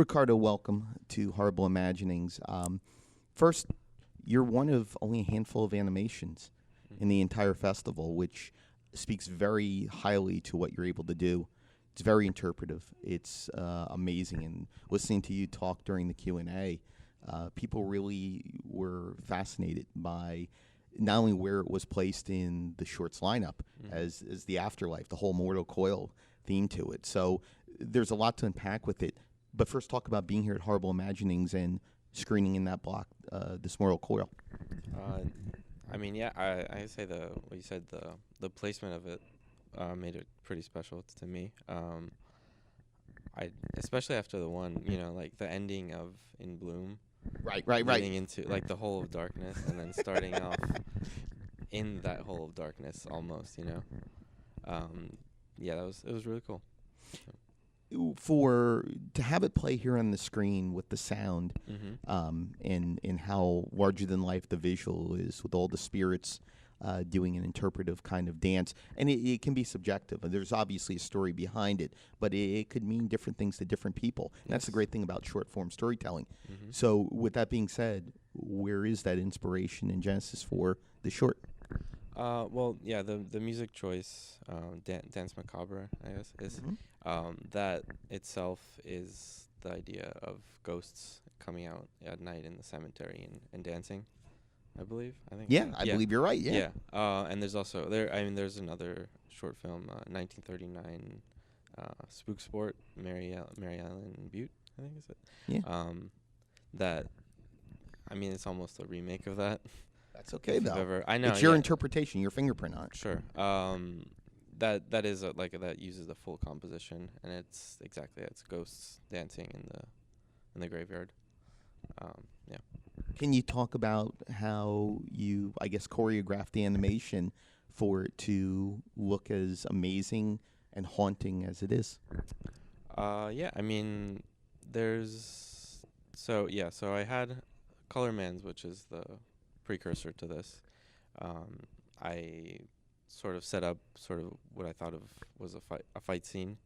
Ricardo, welcome to Horrible Imaginings. First, you're one of only a handful of animations in the entire festival, which speaks very highly to what you're able to do. It's very interpretive. It's amazing. And listening to you talk during the Q&A, people really were fascinated by not only where it was placed in the shorts lineup as the afterlife, the whole mortal coil theme to it. So there's a lot to unpack with it. But first, talk about being here at Horrible Imaginings and screening in that block, this mortal coil. I say what you said, the placement of it made it pretty special to me. I especially after the one, like the ending of In Bloom. Right. Getting into like the hole of darkness and then starting off in that hole of darkness almost, it was really cool. To have it play here on the screen with the sound, and how larger than life the visual is, with all the spirits doing an interpretive kind of dance, and it can be subjective. There's obviously a story behind it, but it could mean different things to different people. Yes. That's the great thing about short form storytelling. So, with that being said, where is that inspiration and genesis for the short? The music choice, Dance Macabre, I guess, is that itself is the idea of ghosts coming out at night in the cemetery and dancing, I believe. I believe you're right, yeah. And there's also, there's another short film, 1939, Spook Sport, Mary Ellen Butte, I think is it? Yeah. It's almost a remake of that. That's okay, though. I know. It's your interpretation, your fingerprint on it. Sure. That is that uses the full composition, and it's exactly it's ghosts dancing in the graveyard. Can you talk about how you, I guess, choreographed the animation for it to look as amazing and haunting as it is? So I had Colormans, which is the precursor to this. I sort of set up what I thought of was a fight scene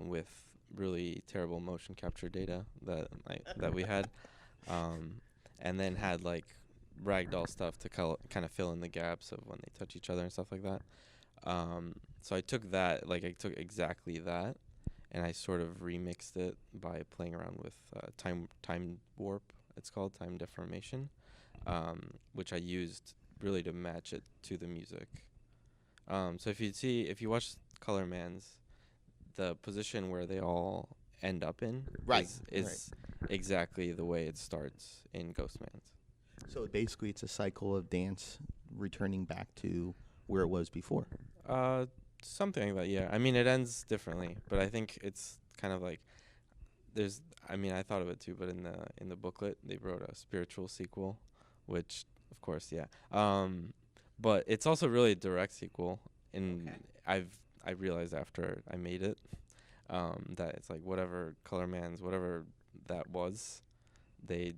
with really terrible motion capture data that we had, and then had like ragdoll stuff to kind of fill in the gaps of when they touch each other and stuff like that. So I took that, I took exactly that, and I sort of remixed it by playing around with time warp. It's called time deformation. Which I used really to match it to the music. So if you watch Colormans, the position where they all end up in is exactly the way it starts in Ghostmans. So basically it's a cycle of dance returning back to where it was before. Something like that, yeah. It ends differently, but I think it's kind of like I thought of it too, but in the booklet they wrote a spiritual sequel, which of course, yeah. But it's also really a direct sequel, and I realized after I made it that it's like whatever Colormans, whatever that was, they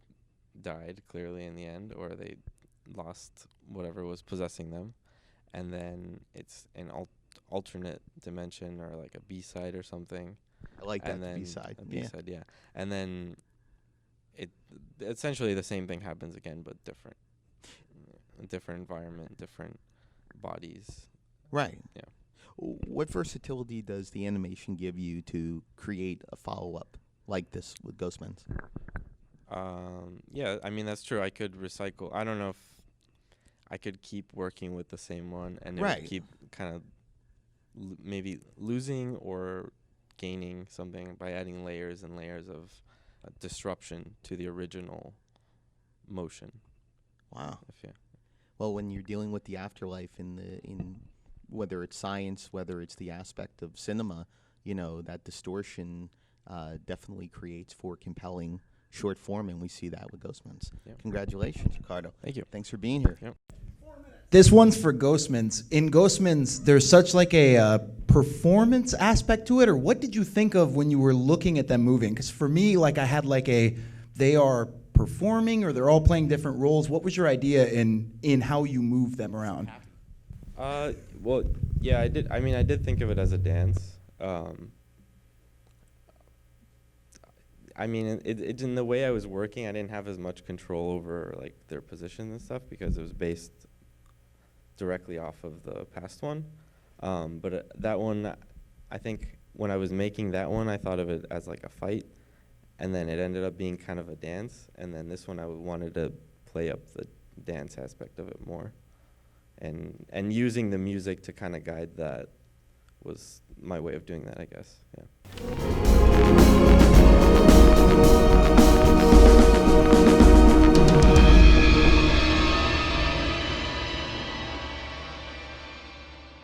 died clearly in the end, or they lost whatever was possessing them, and then it's an alternate dimension or like a B-side or something. I like that, B-side. A B-side, yeah. And then it essentially the same thing happens again, but different. A different environment, different bodies. Right. Yeah. What versatility does the animation give you to create a follow-up like this with Ghostmans? That's true. I could recycle. I don't know if I could keep working with the same one and it would keep kind of maybe losing or gaining something by adding layers and layers of disruption to the original motion. Wow. Well, when you're dealing with the afterlife in whether it's science, whether it's the aspect of cinema, that distortion definitely creates for compelling short form, and we see that with Ghostmans. Yep. Congratulations, Ricardo. Thank you. Thanks for being here. Yep. This one's for Ghostmans. In Ghostmans, there's such like a performance aspect to it, or what did you think of when you were looking at them moving? Because for me, I had they are performing or they're all playing different roles. What was your idea in how you move them around? I did. I did think of it as a dance. I mean, it in the way I was working, I didn't have as much control over like their position and stuff because it was based directly off of the past one. But that one, I think when I was making that one, I thought of it as like a fight, and then it ended up being kind of a dance. And then this one, I wanted to play up the dance aspect of it more, and using the music to kind of guide that was my way of doing that, I guess. Yeah.